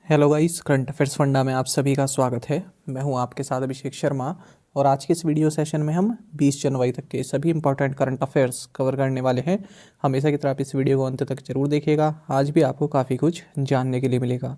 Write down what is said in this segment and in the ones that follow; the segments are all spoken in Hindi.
Hello guys, current affairs funda में आप सभी का स्वागत है। मैं हूं आपके साथ अभिषेक शर्मा और आज के इस वीडियो सेशन में हम 20 जनवरी तक के सभी इंपॉर्टेंट करंट अफेयर्स कवर करने वाले हैं। हमेशा की तरह आप इस वीडियो को अंत तक जरूर देखिएगा, आज भी आपको काफ़ी कुछ जानने के लिए मिलेगा।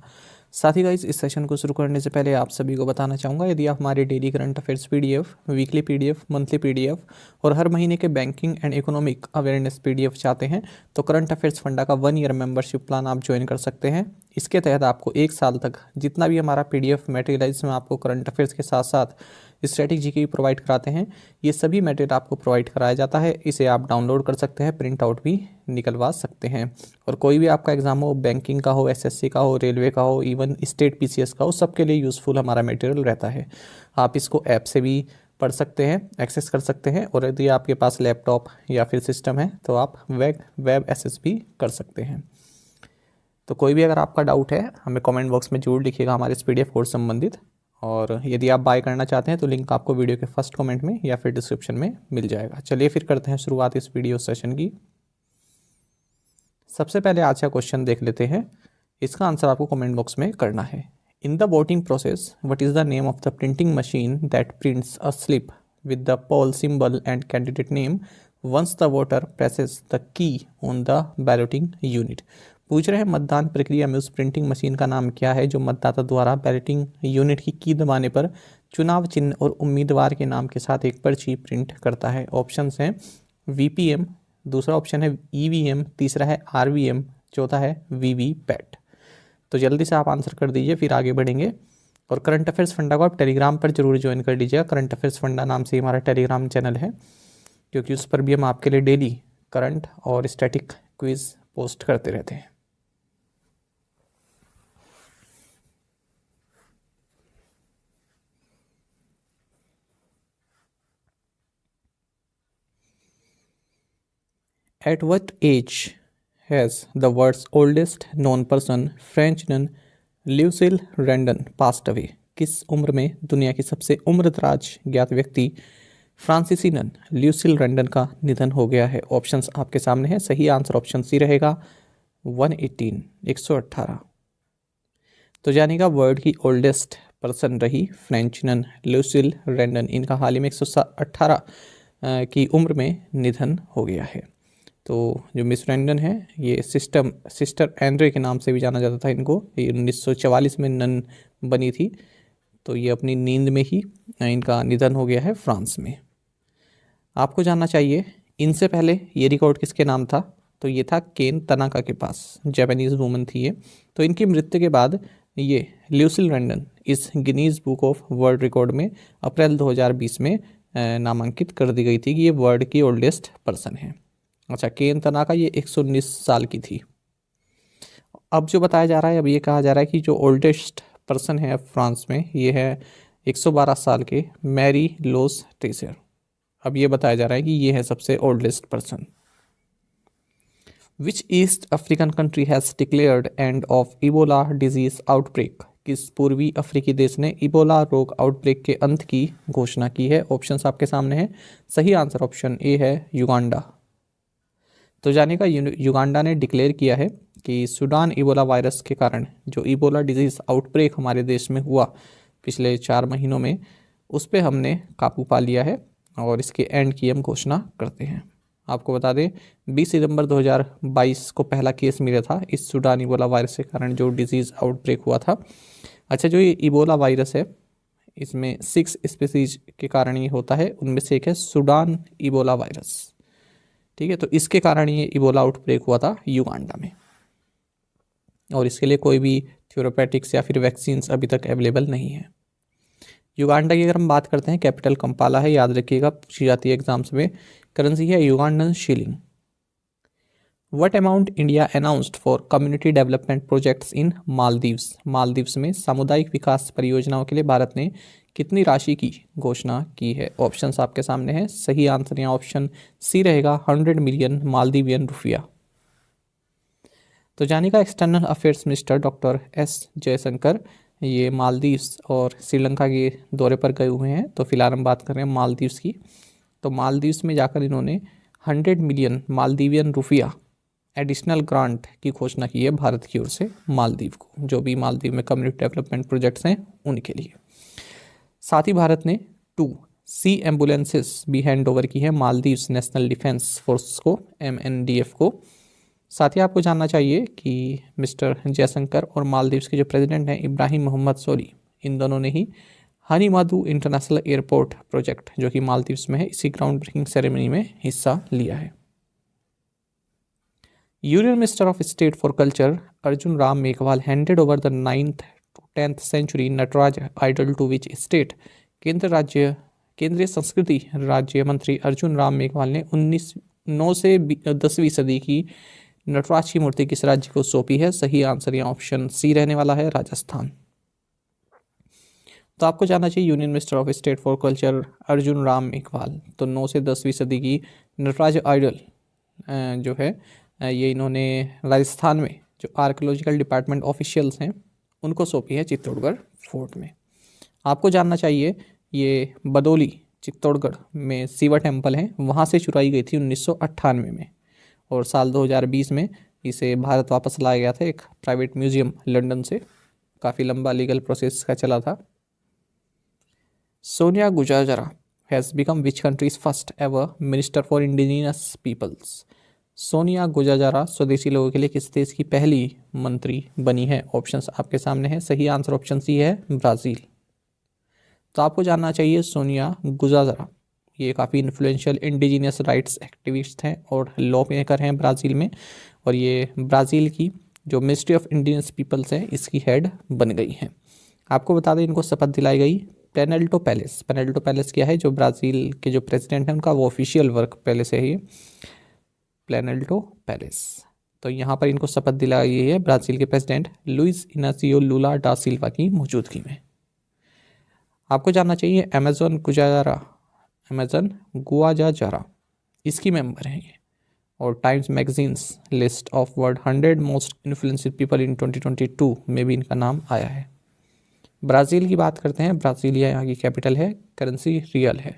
साथ ही गाइस, इस सेशन को शुरू करने से पहले आप सभी को बताना चाहूँगा, यदि आप हमारे daily current affairs PDF, weekly PDF, monthly PDF और हर महीने के banking and economic awareness PDF चाहते हैं तो करंट अफेयर्स फंडा का 1 ईयर मेंबरशिप प्लान आप ज्वाइन कर सकते हैं। इसके तहत आपको 1 साल तक जितना भी हमारा पीडीएफ मटेरियल इसमें आपको करंट अफेयर्स के साथ साथ स्ट्रेटेजी की प्रोवाइड कराते हैं, ये सभी मटेरियल आपको प्रोवाइड कराया जाता है। इसे आप डाउनलोड कर सकते हैं, प्रिंट आउट भी निकलवा सकते हैं। और कोई भी आपका एग्जाम हो, बैंकिंग का हो, एसएससी का हो, रेलवे का हो, इवन स्टेट पीसीएस का हो, सबके लिए यूज़फुल हमारा मटेरियल रहता है। आप इसको ऐप से भी पढ़ सकते हैं, एक्सेस कर सकते हैं, और यदि आपके पास लैपटॉप या फिर सिस्टम है तो आप वेब एक्सेस भी कर सकते हैं। तो कोई भी अगर आपका डाउट है हमें कमेंट बॉक्स में जरूर लिखिएगा हमारे इस पीडीएफ कोर्स संबंधित। और यदि आप बाय करना चाहते हैं तो लिंक आपको वीडियो के फर्स्ट कमेंट में या फिर डिस्क्रिप्शन में मिल जाएगा। चलिए फिर करते हैं शुरुआत इस वीडियो सेशन की। सबसे पहले आज का क्वेश्चन देख लेते हैं, इसका आंसर आपको कमेंट बॉक्स में करना है। In the voting process what is the name of the printing machine that prints a slip with the poll symbol and candidate name once the voter presses the key on the balloting unit. पूछ रहे हैं मतदान प्रक्रिया में उस प्रिंटिंग मशीन का नाम क्या है जो मतदाता द्वारा बैलेटिंग यूनिट की दबाने पर चुनाव चिन्ह और उम्मीदवार के नाम के साथ एक पर्ची प्रिंट करता है। ऑप्शंस हैं वीपीएम, दूसरा ऑप्शन है ईवीएम, तीसरा है आरवीएम, चौथा है वीवीपैट। तो जल्दी से आप आंसर कर दीजिए, फिर आगे बढ़ेंगे। और करंट अफेयर्स फंडा को आप टेलीग्राम पर जरूर ज्वाइन कर लीजिएगा। करंट अफेयर्स फंडा नाम से हमारा टेलीग्राम चैनल है, क्योंकि उस पर भी हम आपके लिए डेली करंट और स्टैटिक क्विज पोस्ट करते रहते हैं। At what age has the world's oldest known person, French nun Lucille रैंडन, passed away? किस उम्र में दुनिया की सबसे उम्रदराज ज्ञात व्यक्ति फ्रांसीसी नन ल्यूसिल रैंडन का निधन हो गया है? ऑप्शंस आपके सामने हैं, सही आंसर ऑप्शन सी रहेगा 118, 118। तो जानिएगा वर्ल्ड की ओल्डेस्ट पर्सन रही फ्रेंच नन ल्यूसिल रैंडन, इनका हाल ही में 118 की उम्र में निधन हो गया है। तो जो मिस रैंडन है ये सिस्टर एंड्रे के नाम से भी जाना जाता था इनको। ये 1944 में नन बनी थी, तो ये अपनी नींद में ही इनका निधन हो गया है फ्रांस में। आपको जानना चाहिए इनसे पहले ये रिकॉर्ड किसके नाम था, तो ये था केन तनाका के पास, जापानीज़ वूमन थी ये। तो इनकी मृत्यु के बाद ये ल्यूसिल रैंडन इस Guinness book of world record में अप्रैल 2020 में नामांकित कर दी गई थी कि ये वर्ल्ड की ओल्डेस्ट पर्सन है। अच्छा, केन तनाका ये 119 साल की थी। अब जो बताया जा रहा है, अब ये कहा जा रहा है कि जो ओल्डेस्ट पर्सन है फ्रांस में ये है 112 साल के मैरी लोस टेसर। अब ये बताया जा रहा है कि ये है सबसे oldest person. Which east African country has declared end of Ebola disease outbreak? किस पूर्वी अफ्रीकी देश ने इबोला रोग आउटब्रेक के अंत की घोषणा की है? ऑप्शंस आपके सामने हैं, सही आंसर ऑप्शन ए है युगांडा। तो जानिएगा युगांडा ने डिक्लेयर किया है कि सूडान इबोला वायरस के कारण जो इबोला डिजीज़ आउटब्रेक हमारे देश में हुआ पिछले 4 महीनों में, उस पर हमने काबू पा लिया है और इसके एंड की हम घोषणा करते हैं। आपको बता दें 20 सितंबर 2022 को पहला केस मिला था इस सूडान इबोला वायरस के कारण जो डिजीज़ आउटब्रेक हुआ था। अच्छा, जो ये इबोला वायरस है इसमें 6 स्पीसीज के कारण ये होता है, उनमें से एक है सूडान इबोला वायरस। ठीक है, तो इसके कारण ये इबोला आउटब्रेक हुआ था युगांडा में, और इसके लिए कोई भी थ्योरेपेटिक्स या फिर वैक्सीन्स अभी तक अवेलेबल नहीं है। युगांडा की अगर हम बात करते हैं, कैपिटल कंपाला है, याद रखिएगा, पूछी जाती है एग्जाम्स में। करेंसी है Ugandan shilling. What amount India announced for community development projects in Maldives? Maldives में सामुदायिक विकास परियोजनाओं के लिए भारत ने कितनी राशि की घोषणा की है? ऑप्शंस आपके सामने हैं, सही आंसर यहाँ ऑप्शन सी रहेगा 100 मिलियन मालदीवियन रुपया। तो जानिएगा external affairs minister doctor S Jaishankar ये मालदीव्स और श्रीलंका के दौरे पर गए हुए हैं। तो फिलहाल हम बात कर रहे हैं मालदीव्स की। तो मालदीव्स में जाकर इन्होंने 100 मिलियन मालदीवियन रुपया एडिशनल ग्रांट की घोषणा की है भारत की ओर से मालदीव को, जो भी मालदीव में कम्युनिटी डेवलपमेंट प्रोजेक्ट्स हैं उनके लिए। साथ ही भारत ने 2 सी एम्बुलेंसेस भी हैंड ओवर की है मालदीव्स नेशनल डिफेंस फोर्स को, MNDF को। साथ ही आपको जानना चाहिए कि मिस्टर जयशंकर और मालदीव्स के जो प्रेसिडेंट हैं इब्राहिम मोहम्मद सोली, इन दोनों ने ही Honey Madhu international airport project जो कि मालदीव्स में है, इसी ग्राउंड ब्रेकिंग सेरेमनी में हिस्सा लिया है। Union minister of state for culture Arjun Ram Meghwal handed over the 9th to 10th century Nataraja idol to which state. केंद्रीय संस्कृति राज्य मंत्री अर्जुन राम मेघवाल ने 9 से 10वीं सदी की नटराज की मूर्ति किस राज्य को सौंपी है? सही आंसर यहाँ ऑप्शन सी रहने वाला है, राजस्थान। तो आपको जानना चाहिए union minister of state for culture Arjun Ram Meghwal, तो 9 से 10वीं सदी की नटराज आइडल जो है ये इन्होंने राजस्थान में जो आर्कियोलॉजिकल डिपार्टमेंट ऑफिशियल्स हैं उनको सौंपी है चित्तौड़गढ़ फोर्ट में। आपको जानना चाहिए ये बदौली चित्तौड़गढ़ में शिवा टेम्पल है, वहाँ से चुराई गई थी 1998 में, और साल 2020 में इसे भारत वापस लाया गया था एक प्राइवेट म्यूजियम लंदन से। काफ़ी लंबा लीगल प्रोसेस का चला था। Sonia Guajajara has become which countries first ever minister for indigenous peoples. Sonia Guajajara स्वदेशी लोगों के लिए किस देश की पहली मंत्री बनी है? ऑप्शंस आपके सामने है, सही आंसर ऑप्शन सी है, ब्राज़ील। तो आपको जानना चाहिए सोनिया गुजाजरा ये काफ़ी इन्फ्लुएंशियल इंडिजिनियस राइट्स एक्टिविस्ट हैं और लॉ मेकर हैं ब्राज़ील में, और ये ब्राज़ील की जो मिनिस्ट्री ऑफ इंडिजिनस पीपल्स है इसकी हेड बन गई हैं। आपको बता दें इनको शपथ दिलाई गई पेनेल्टो पैलेस। पेनेल्टो पैलेस क्या है? जो ब्राज़ील के जो प्रेसिडेंट हैं उनका वो ऑफिशियल वर्क पैलेस है ये प्लेनेल्टो पैलेस। तो यहाँ पर इनको शपथ दिलाई गई है ब्राज़ील के प्रेसिडेंट लुइस इनासियो लूला डा सिल्वा की मौजूदगी में। आपको जानना चाहिए अमेजन गुआजारा इसकी मेंबर हैं ये, और times magazines list of world 100 most influential people in 2022 में भी इनका नाम आया है। ब्राज़ील की बात करते हैं, ब्राज़ीलिया यहाँ की कैपिटल है, करेंसी रियल है।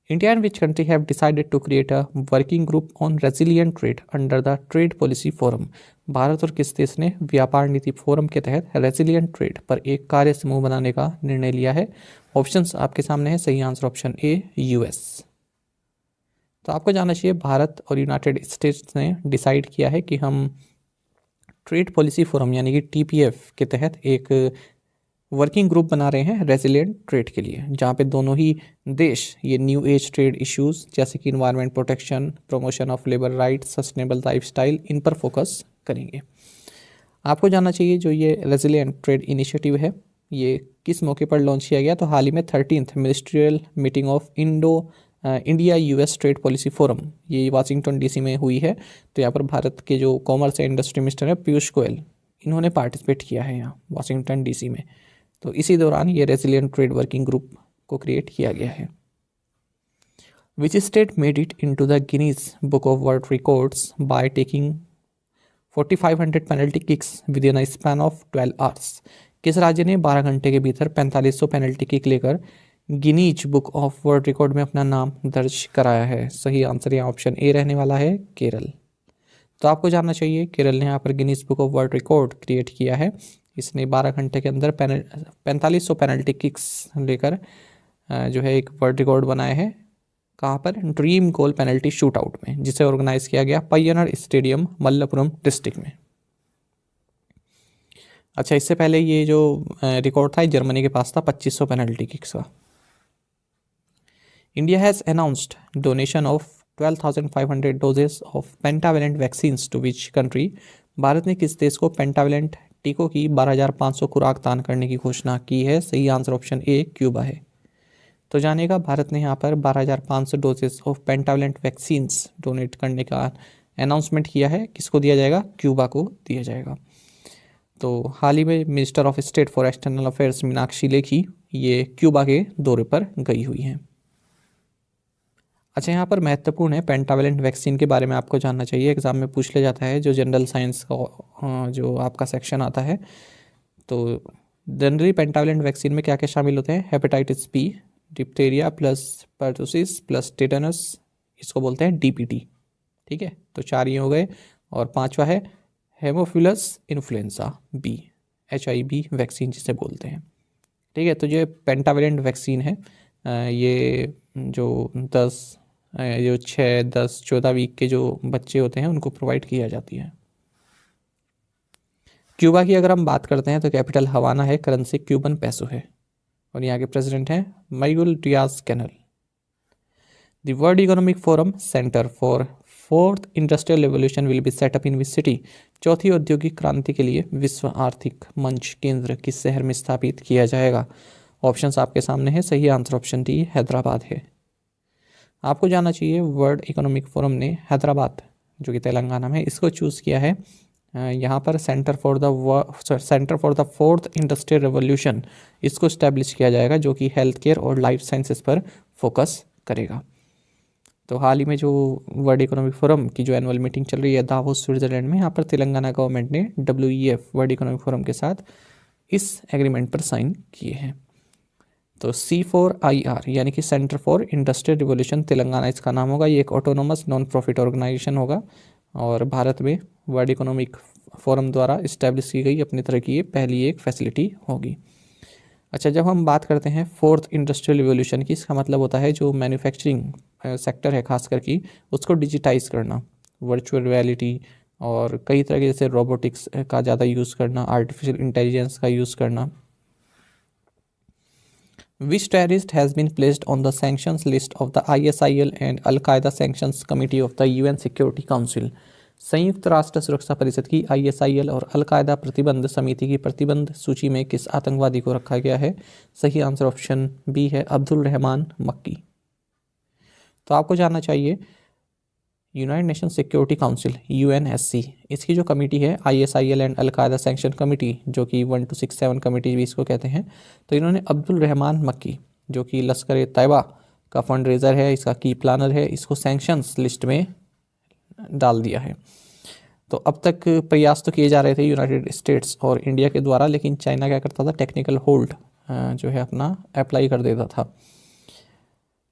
India and which country have decided to create a working group on resilient trade under the Trade Policy Forum? Bharat और किस देश ने व्यापार नीति फोरम के तहत रेजिलियंट ट्रेड पर एक कार्य समूह बनाने का निर्णय लिया है? ऑप्शंस आपके सामने है, सही आंसर ऑप्शन ए, US। तो आपको जानना चाहिए भारत और यूनाइटेड स्टेट्स ने डिसाइड किया है कि हम ट्रेड पॉलिसी फोरम यानी कि TPF के तहत एक वर्किंग ग्रुप बना रहे हैं रेजिलिएंट ट्रेड के लिए, जहाँ पे दोनों ही देश ये न्यू एज ट्रेड इश्यूज जैसे कि environment protection, promotion of labour right, sustainable lifestyle, इन पर फोकस करेंगे। आपको जानना चाहिए जो ये रेजिलिएंट ट्रेड इनिशिएटिव है ये किस मौके पर लॉन्च किया गया? तो हाल ही में 13th ministerial meeting of India US trade policy forum ये वाशिंगटन DC में हुई है। तो यहाँ पर भारत के जो कॉमर्स एंड इंडस्ट्री मिनिस्टर है पीयूष गोयल, इन्होंने पार्टिसिपेट किया है यहाँ वाशिंगटन DC में। तो इसी दौरान ये रेजिलिएंट ट्रेड वर्किंग ग्रुप को क्रिएट किया गया है। Which state made it into the Guinness book of world records by taking 4500 penalty kicks with in a span of 12 hours? किस राज्य ने 12 घंटे के भीतर 4500 पेनल्टी किक लेकर Guinness book of world record में अपना नाम दर्ज कराया है? सही आंसर यहाँ ऑप्शन ए रहने वाला है, केरल। तो आपको जानना चाहिए केरल ने यहाँ पर Guinness book of world record create किया है। इसने 12 घंटे के अंदर 4500 पेनल्टी किक्स लेकर जो है एक वर्ल्ड रिकॉर्ड बनाया है। कहाँ पर? ड्रीम गोल पेनल्टी शूट आउट में, जिसे ऑर्गेनाइज किया गया पय्यनर स्टेडियम मल्लपुरम डिस्ट्रिक्ट में। अच्छा, इससे पहले ये जो रिकॉर्ड था जर्मनी के पास था 2500 पेनल्टी किक्स का। India has announced donation of 12,500 doses of pentavalent vaccines to which country? Bharat ने किस देश को पेंटावेलेंट टीकों की 12,500 खुराक दान करने की घोषणा की है? सही आंसर ऑप्शन ए, क्यूबा है। तो जानेगा भारत ने यहाँ पर 12,500 doses of pentavalent vaccines donate करने का अनाउंसमेंट किया है। किसको दिया जाएगा? क्यूबा को दिया जाएगा। तो हाल ही में minister of state for external affairs Meenakshi Lekhi ये क्यूबा के दौरे पर गई हुई हैं। अच्छा, यहाँ पर महत्वपूर्ण है पेंटावेलेंट वैक्सीन के बारे में आपको जानना चाहिए, एग्जाम में पूछ लिया जाता है जो जनरल साइंस का जो आपका सेक्शन आता है। तो जनरली पेंटावेलेंट वैक्सीन में क्या क्या शामिल होते हैं? Hepatitis B, diphtheria plus pertussis plus tetanus, इसको बोलते हैं DPT। ठीक है, तो 4 ये हो गए। और 5वां है haemophilus influenza B, HIV vaccine जिसे बोलते हैं। ठीक है, तो ये पेंटावेलेंट वैक्सीन है। ये जो 6, 10, 14 वीक के जो बच्चे होते हैं उनको प्रोवाइड किया जाती है। क्यूबा की अगर हम बात करते हैं तो कैपिटल हवाना है, करेंसी क्यूबन पैसो है, और यहाँ के प्रेसिडेंट हैं Miguel Diaz Canel. The world economic forum centre for fourth industrial revolution will be set up in which city. चौथी औद्योगिक क्रांति के लिए विश्व आर्थिक मंच केंद्र किस शहर में स्थापित किया जाएगा? ऑप्शंस आपके सामने है, सही आंसर ऑप्शन डी हैदराबाद है। आपको जानना चाहिए वर्ल्ड इकोनॉमिक फोरम ने हैदराबाद जो कि तेलंगाना में, इसको चूज़ किया है। यहाँ पर centre for the fourth industrial revolution इसको इस्टेब्लिश किया जाएगा, जो कि हेल्थ केयर और लाइफ साइंसेस पर फोकस करेगा। तो हाल ही में जो वर्ल्ड इकोनॉमिक फोरम की जो एनुअल मीटिंग चल रही है दावोस स्विट्जरलैंड में, यहाँ पर तेलंगाना गवर्नमेंट ने WEF वर्ल्ड इकोनॉमिक फोरम के साथ इस एग्रीमेंट पर साइन किए हैं। तो C4IR यानी कि centre for industrial revolution Telangana इसका नाम होगा। ये एक ऑटोनोमस नॉन प्रॉफिट ऑर्गेनाइजेशन होगा और भारत में वर्ल्ड इकोनॉमिक फोरम द्वारा इस्टेब्लिश की गई अपनी तरह की ये पहली एक फैसिलिटी होगी। अच्छा, जब हम बात करते हैं फोर्थ इंडस्ट्रियल रिवोल्यूशन की, इसका मतलब होता है जो मैन्युफैक्चरिंग सेक्टर है खास करके उसको डिजिटाइज करना, वर्चुअल रियलिटी और कई तरह के जैसे रोबोटिक्स का ज़्यादा यूज़ करना, आर्टिफिशियल इंटेलिजेंस का यूज़ करना। Which terrorist has been placed on the sanctions list of the ISIL and Al-Qaeda Sanctions Committee of the UN Security Council? संयुक्त राष्ट्र सुरक्षा परिषद की ISIL और अल-कायदा प्रतिबंध समिति की प्रतिबंध सूची में किस आतंकवादी को रखा गया है? सही आंसर ऑप्शन बी है, अब्दुल रहमान मक्की। तो आपको जानना चाहिए United nation security council UNSC इसकी जो कमेटी है ISIL and al Qaeda sanction committee, जो कि 1267 कमेटी भी इसको कहते हैं, तो इन्होंने अब्दुल रहमान मक्की जो कि लश्कर तैयबा का फंड रेजर है, इसका की प्लानर है, इसको सैंक्शंस लिस्ट में डाल दिया है। तो अब तक प्रयास तो किए जा रहे थे यूनाइटेड स्टेट्स और इंडिया के द्वारा, लेकिन चाइना क्या करता था, टेक्निकल होल्ड जो है अपना अप्लाई कर देता था,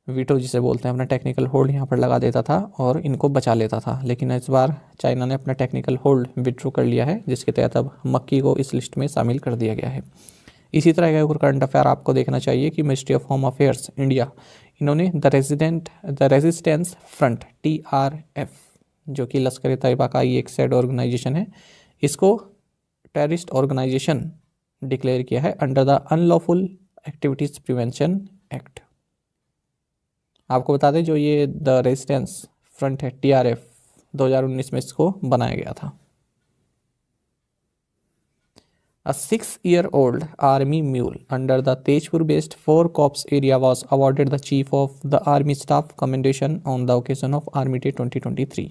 वीटो जिसे बोलते हैं, अपना टेक्निकल होल्ड यहाँ पर लगा देता था और इनको बचा लेता था। लेकिन इस बार चाइना ने अपना टेक्निकल होल्ड विड्रॉ कर लिया है, जिसके तहत अब मक्की को इस लिस्ट में शामिल कर दिया गया है। इसी तरह का करंट अफेयर आपको देखना चाहिए कि ministry of home affairs India, इन्होंने द रेजिस्टेंस फ्रंट TRF जो कि लश्कर तैयबा का ही एक साइड ऑर्गेनाइजेशन है, इसको टेररिस्ट ऑर्गेनाइजेशन डिक्लेयर किया है under the unlawful activities prevention act. आपको बता दें जो ये द रेजिस्टेंस फ्रंट है TRF 2019 में इसको बनाया गया था। A 6-year-old army mule under the Tejpur based 4 Corps area was awarded the Chief of the Army Staff Commendation on the occasion of Army Day 2023।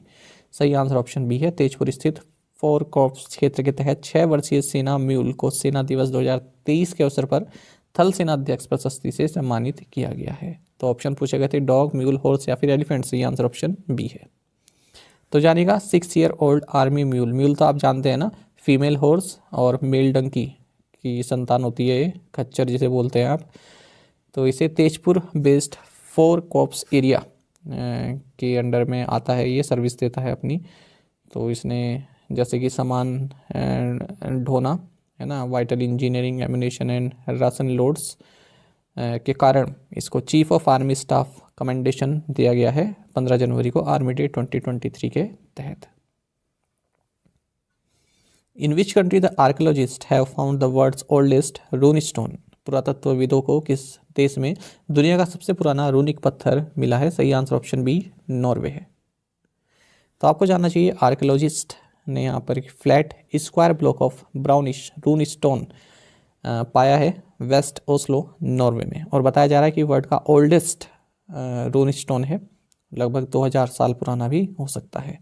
सही आंसर ऑप्शन बी है, तेजपुर स्थित 4 कॉर्प्स क्षेत्र के तहत 6 वर्षीय सेना म्यूल को सेना दिवस 2023 के अवसर पर थल सेनाध्यक्ष प्रशस्ति से सम्मानित किया गया है। तो ऑप्शन पूछे गए थे डॉग, म्यूल, हॉर्स या फिर एलिफेंट। सही आंसर ऑप्शन बी है। तो जानिएगा 6-year-old आर्मी म्यूल, म्यूल तो आप जानते हैं ना, फीमेल हॉर्स और मेल डंकी की संतान होती है, खच्चर जिसे बोलते हैं आप। तो इसे तेजपुर बेस्ड 4 कॉर्प्स एरिया के अंडर में आता है, ये सर्विस देता है अपनी। तो इसने जैसे कि सामान ढोना है ना, vital engineering, ammunition and ration loads के कारण इसको chief of army staff commendation दिया गया है 15 जनवरी को आर्मी डे 2023 के तहत। In which country the archaeologist have found the world's oldest rune stone? पुरातत्वविदों को किस देश में दुनिया का सबसे पुराना रूनिक पत्थर मिला है? सही आंसर ऑप्शन बी, नॉर्वे है। तो आपको जानना चाहिए आर्कियोलॉजिस्ट ने यहाँ पर एक flat square block of brownish rune stone पाया है वेस्ट ओस्लो नॉर्वे में, और बताया जा रहा है कि वर्ल्ड का ओल्डेस्ट रून स्टोन है, लगभग 2000 साल पुराना भी हो सकता है।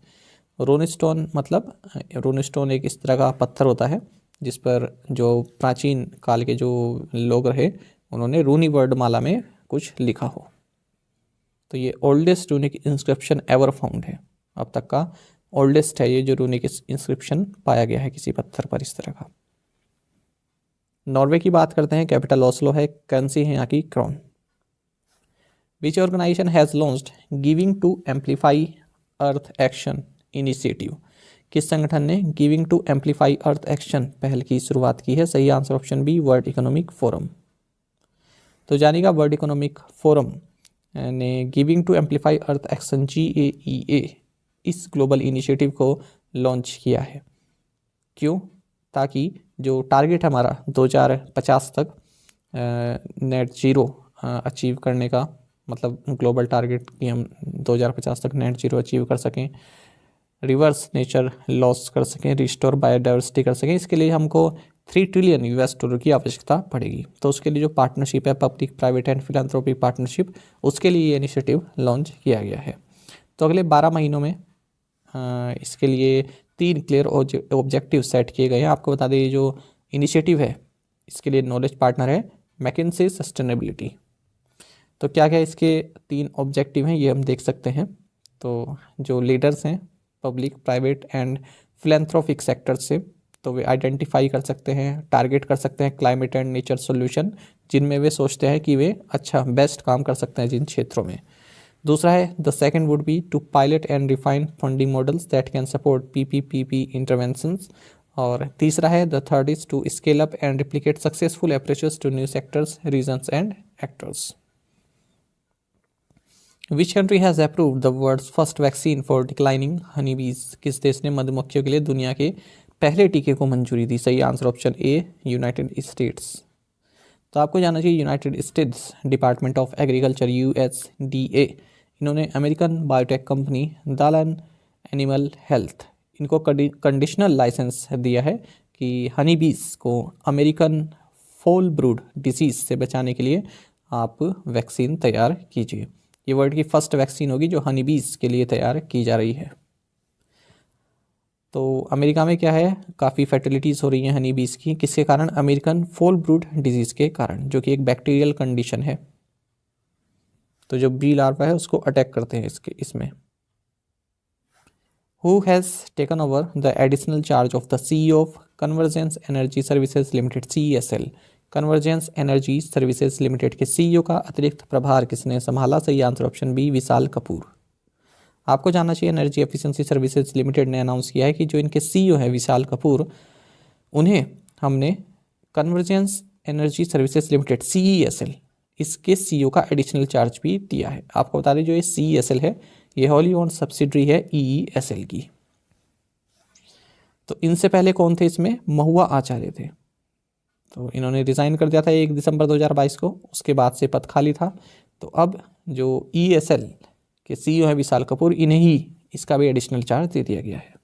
रून स्टोन मतलब रून स्टोन एक इस तरह का पत्थर होता है जिस पर जो प्राचीन काल के जो लोग रहे उन्होंने रूनी वर्णमाला में कुछ लिखा हो। तो ये oldest runic inscription ever found है, अब तक का ओल्डेस्ट है ये जो रूनिक इंस्क्रिप्शन पाया गया है किसी पत्थर पर इस तरह का। नॉर्वे की बात करते हैं, कैपिटल ओस्लो है, करेंसी है यहाँ की krone. Which organisation has launched giving to amplify earth action initiative, किस संगठन ने giving to amplify earth action पहल की शुरुआत की है? सही answer option B, world economic forum. तो जानिएगा वर्ल्ड इकोनॉमिक फोरम ने giving to amplify earth action GAEA इस ग्लोबल इनिशिएटिव को लॉन्च किया है। क्यों? ताकि जो टारगेट हमारा 2050 तक नेट जीरो अचीव करने का, मतलब ग्लोबल टारगेट कि हम 2050 तक नेट जीरो अचीव कर सकें, रिवर्स नेचर लॉस कर सकें, रिस्टोर बायोडाइवर्सिटी कर सकें, इसके लिए हमको 3 ट्रिलियन US डॉलर की आवश्यकता पड़ेगी। तो उसके लिए जो पार्टनरशिप है, public private and philanthropic partnership, उसके लिए ये इनिशिएटिव लॉन्च किया गया है। तो अगले 12 महीनों में इसके लिए 3 क्लियर ऑब्जेक्टिव सेट किए गए हैं। आपको बता दें, ये जो इनिशिएटिव है इसके लिए नॉलेज पार्टनर है मैकिन्से सस्टेनेबिलिटी। तो क्या क्या इसके 3 ऑब्जेक्टिव हैं ये हम देख सकते हैं। तो जो लीडर्स हैं public private and philanthropic sector से, तो वे आइडेंटिफाई कर सकते हैं, टारगेट कर सकते हैं क्लाइमेट एंड नेचर सॉल्यूशन जिनमें वे सोचते हैं कि वे अच्छा बेस्ट काम कर सकते हैं जिन क्षेत्रों में। दूसरा है the second would be to pilot and refine funding models that can support PPPP interventions. और तीसरा है the third is to scale up and replicate successful approaches to new sectors, regions and actors. Which country has approved the world's first vaccine for declining honeybees? किस देश ने मधुमक्खियों के लिए दुनिया के पहले टीके को मंजूरी दी? सही answer option A, United states. तो आपको जानना चाहिए United states department of agriculture USDA, इन्होंने अमेरिकन बायोटेक कंपनी दालन एनिमल हेल्थ, इनको कंडीशनल लाइसेंस दिया है कि हनी बीज को अमेरिकन फॉल ब्रूड डिसीज से बचाने के लिए आप वैक्सीन तैयार कीजिए। ये वर्ल्ड की फर्स्ट वैक्सीन होगी जो हनी बीज के लिए तैयार की जा रही है। तो अमेरिका में क्या है, काफ़ी फर्टिलिटीज़ हो रही हैं हनी बीज की, किसके कारण? अमेरिकन फॉल ब्रूड डिजीज़ के कारण, जो कि एक बैक्टीरियल कंडीशन है। तो जो बी लार्वा है उसको अटैक करते हैं इसमें। Who has taken over the additional charge of the CEO of convergence energy services limited CESL? Convergence energy services limited के CEO का अतिरिक्त प्रभार किसने संभाला? सही आंसर ऑप्शन बी, विशाल कपूर। आपको जानना चाहिए एनर्जी एफिशिएंसी सर्विसेज लिमिटेड ने अनाउंस किया है कि जो इनके CEO हैं विशाल कपूर, उन्हें हमने convergence energy services limited CESL इसके CEO का एडिशनल चार्ज भी दिया है। आपको बता दें जो ये CESL है ये होली ओन सब्सिडरी है EESL की। तो इनसे पहले कौन थे इसमें? महुआ आचार्य थे। तो इन्होंने रिज़ाइन कर दिया था 1 दिसंबर 2022 को, उसके बाद से पद खाली था। तो अब जो ESL के CEO है विशाल कपूर, इन्हें ही इसका भी एडिशनल चार्ज दे दिया गया है।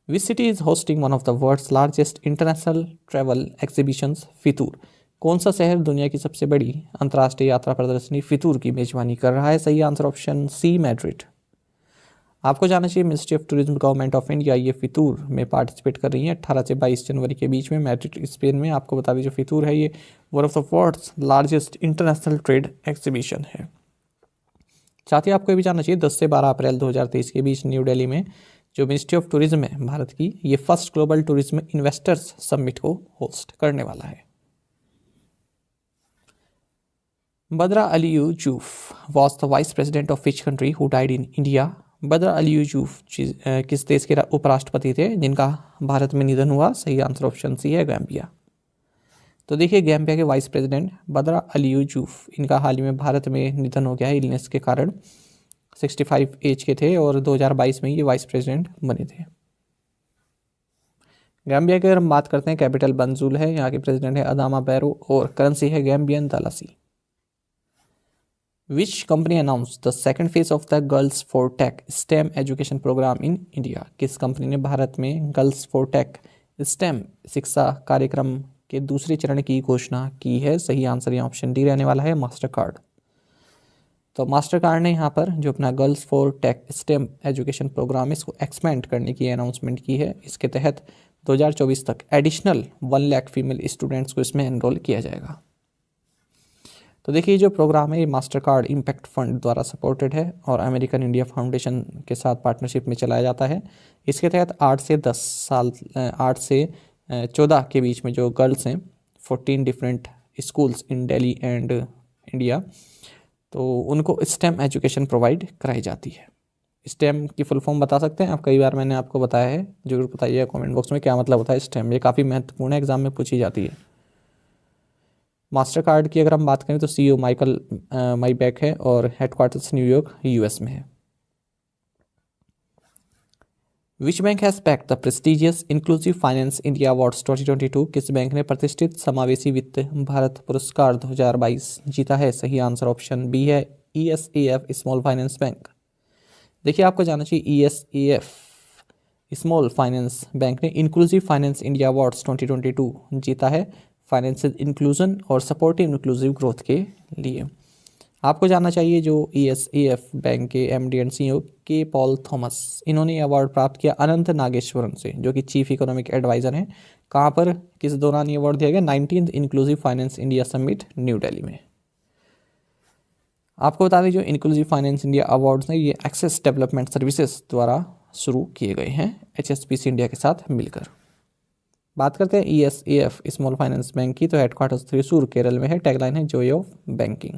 Which city is hosting one of the world's largest international travel exhibitions? FITUR. कौन सा शहर दुनिया की सबसे बड़ी अंतर्राष्ट्रीय यात्रा प्रदर्शनी फितूर की मेजबानी कर रहा है? सही आंसर ऑप्शन सी, मैड्रिड। आपको जानना चाहिए ministry of tourism government of India ये फितूर में पार्टिसिपेट कर रही है 18 से 22 जनवरी के बीच में मैड्रिड स्पेन में। आपको बता दीजिए फितूर है ये one of the world's largest international trade exhibition है। साथ ही आपको ये भी जानना चाहिए 10 से 12 अप्रैल 2023 के बीच न्यू दिल्ली में जो मिनिस्ट्री ऑफ टूरिज्म है भारत की, ये first global tourism investors summit को होस्ट करने वाला है। Bhadra Ali Yusuf was the vice president of which country who died in India? Bhadra Ali Yusuf किस देश के उपराष्ट्रपति थे जिनका भारत में निधन हुआ? सही आंसर ऑप्शन सी है, गैम्बिया। तो देखिए गैम्बिया के वाइस प्रेसिडेंट बद्रा अली यूसुफ, इनका हाल ही में भारत में निधन हो गया है इलनेस के कारण। 65 एज के थे और 2022 में ये वाइस प्रेसिडेंट बने थे। गैम्बिया की अगर हम बात करते हैं कैपिटल बंजुल है, यहाँ के प्रेसिडेंट है अदामा बैरो और करेंसी है Gambian dalasi. Which company announce the second phase of the girls for tech STEM education programme in India? किस कंपनी ने भारत में गर्ल्स फॉर टेक स्टेम शिक्षा कार्यक्रम के दूसरे चरण की घोषणा की है? सही आंसर यहाँ ऑप्शन डी रहने वाला है, मास्टर कार्ड। तो मास्टर कार्ड ने यहाँ पर जो अपना girls for tech STEM education programme इसको एक्सपेंड करने की अनाउंसमेंट की है। इसके तहत 2024 तक एडिशनल 1 लाख फीमेल स्टूडेंट्स को इसमें एनरोल किया जाएगा। तो देखिए जो प्रोग्राम है ये मास्टर कार्ड इम्पैक्ट फंड द्वारा सपोर्टेड है और अमेरिकन इंडिया फाउंडेशन के साथ पार्टनरशिप में चलाया जाता है। इसके तहत 8 से 14 के बीच में जो गर्ल्स हैं 14 different schools in Delhi and India, तो उनको स्टेम एजुकेशन प्रोवाइड कराई जाती है। स्टेम की फुल फॉर्म बता सकते हैं आप? कई बार मैंने आपको बताया है, जरूर बताइए कमेंट बॉक्स में क्या मतलब होता है स्टेम। ये काफ़ी महत्वपूर्ण है, एग्जाम में पूछी जाती है। मास्टर कार्ड की अगर हम बात करें तो CEO माइकल माईबैक है और हेडक्वार्टर्स न्यूयॉर्क US में है। Which bank has packed the prestigious inclusive finance India awards 2022? किस बैंक ने प्रतिष्ठित समावेशी वित्त भारत पुरस्कार 2022 जीता है? सही आंसर ऑप्शन बी है ESAF स्मॉल फाइनेंस बैंक। देखिए आपको जाना चाहिए ESAF स्मॉल फाइनेंस बैंक ने इंक्लूसिव फाइनेंस इंडिया अवार्ड्स 2022 जीता है फाइनेंशियल इंक्लूजन और सपोर्टिव इंक्लूसिव ग्रोथ के लिए। आपको जानना चाहिए जो ESAF बैंक के MD एंड CEO के पॉल थॉमस, इन्होंने अवार्ड प्राप्त किया अनंत नागेश्वरन से, जो कि चीफ इकोनॉमिक एडवाइजर हैं। कहाँ पर, किस दौरान ये अवार्ड दिया गया? 19th inclusive finance India summit new Delhi में। आपको बता दें जो इंक्लूसिव फाइनेंस इंडिया अवार्ड्स हैं ये एक्सेस डेवलपमेंट सर्विसेज द्वारा शुरू किए गए हैं HSBC इंडिया के साथ मिलकर। बात करते हैं ESAF स्मॉल फाइनेंस बैंक की, तो हेडक्वार्टर्स त्रिशूर केरल में है। टैगलाइन है joy of banking.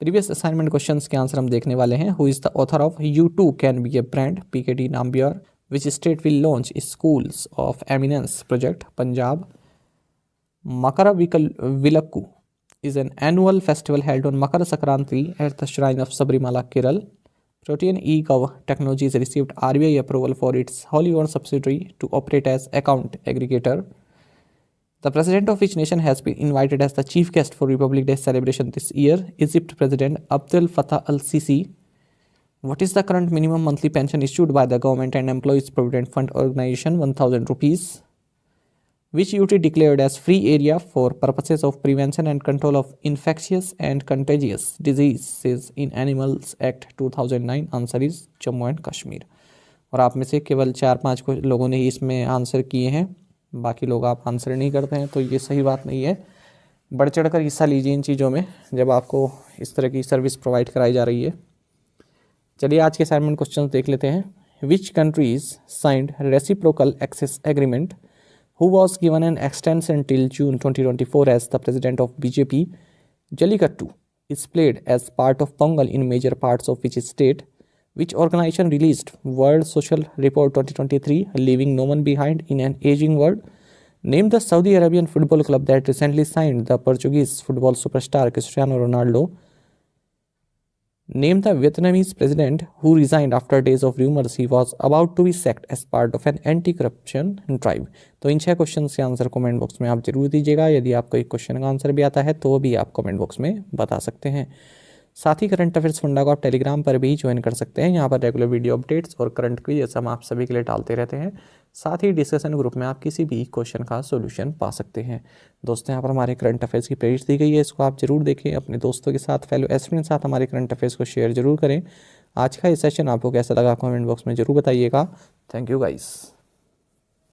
Previous assignment questions के आंसर हम देखने वाले हैं। Who is the author of you too can be a brand? PKD Nambiar. Which state will launch schools of eminence project? Punjab. Makara Vilakku is an annual festival held on Makar Sankranti at the shrine of Sabrimala, Kerala. Protean eGov Technologies received RBI approval for its wholly owned subsidiary to operate as account aggregator. The president of which nation has been invited as the chief guest for Republic Day celebration this year? Egypt President Abdel Fattah al-Sisi. What is the current minimum monthly pension issued by the government and employees provident fund organization? 1000 rupees. Which UT declared as free area for purposes of prevention and control of infectious and contagious diseases in Animals Act 2009? Answer is Jammu and Kashmir. और आप में से केवल 4-5 को लोगों ने इसमें आंसर किए हैं, बाकी लोग आप आंसर नहीं करते हैं, तो ये सही बात नहीं है। बढ़ चढ़ कर हिस्सा लीजिए इन चीज़ों में जब आपको इस तरह की सर्विस प्रोवाइड कराई जा रही है। चलिए आज के असाइनमेंट क्वेश्चन देख लेते हैं। Which countries signed reciprocal access agreement? Who was given an extension till June 2024 as the president of BJP? Jallikattu is played as part of Pongal in major parts of which state? Which organization released World Social Report 2023, leaving no one behind in an aging world? Name the Saudi Arabian football club that recently signed the Portuguese football superstar Cristiano Ronaldo. Name the Vietnamese president who resigned after days of rumors he was about to be sacked as part of an anti-corruption drive. तो इन 6 क्वेश्चन के आंसर कमेंट बॉक्स में आप जरूर दीजिएगा। यदि आपको एक क्वेश्चन का आंसर भी आता है तो भी आप कमेंट बॉक्स में बता सकते हैं। साथ ही करंट अफेयर्स फंडा को आप टेलीग्राम पर भी ज्वाइन कर सकते हैं। यहाँ पर रेगुलर वीडियो अपडेट्स और करंट क्विज हम आप सभी के लिए डालते रहते हैं। साथ ही डिस्कशन ग्रुप में आप किसी भी क्वेश्चन का सॉल्यूशन पा सकते हैं। दोस्तों यहाँ पर हमारे करंट अफेयर्स की प्लेलिस्ट दी गई है, इसको आप जरूर देखें। अपने दोस्तों के साथ, फेलो एस्पिरेंट के साथ हमारे करंट अफेयर्स को शेयर जरूर करें। आज का ये सेशन आपको कैसा लगा कमेंट बॉक्स में जरूर बताइएगा। Thank you guys.